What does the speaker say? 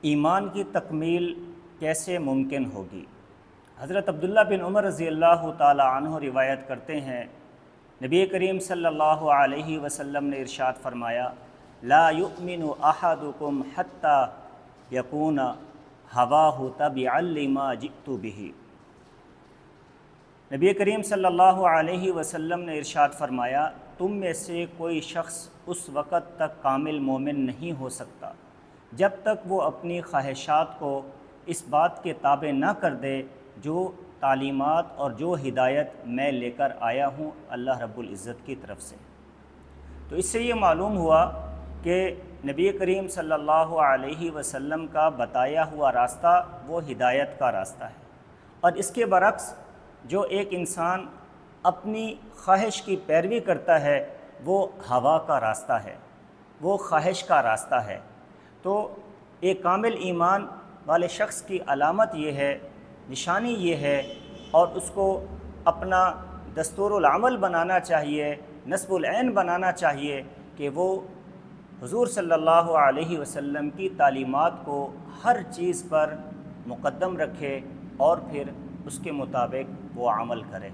ایمان کی تکمیل کیسے ممکن ہوگی؟ حضرت عبداللہ بن عمر رضی اللہ تعالی عنہ روایت کرتے ہیں، نبی کریم صلی اللہ علیہ وسلم نے ارشاد فرمایا، لا یؤمن احدکم حتی یکون ہواہ تبعا لما جئت بہ۔ نبی کریم صلی اللہ علیہ وسلم نے ارشاد فرمایا، تم میں سے کوئی شخص اس وقت تک کامل مومن نہیں ہو سکتا جب تک وہ اپنی خواہشات کو اس بات کے تابع نہ کر دے جو تعلیمات اور جو ہدایت میں لے کر آیا ہوں اللہ رب العزت کی طرف سے۔ تو اس سے یہ معلوم ہوا کہ نبی کریم صلی اللہ علیہ وسلم کا بتایا ہوا راستہ وہ ہدایت کا راستہ ہے، اور اس کے برعکس جو ایک انسان اپنی خواہش کی پیروی کرتا ہے وہ ہوا کا راستہ ہے، وہ خواہش کا راستہ ہے۔ تو ایک کامل ایمان والے شخص کی علامت یہ ہے، نشانی یہ ہے، اور اس کو اپنا دستور العمل بنانا چاہیے، نصب العین بنانا چاہیے کہ وہ حضور صلی اللہ علیہ وسلم کی تعلیمات کو ہر چیز پر مقدم رکھے اور پھر اس کے مطابق وہ عمل کرے۔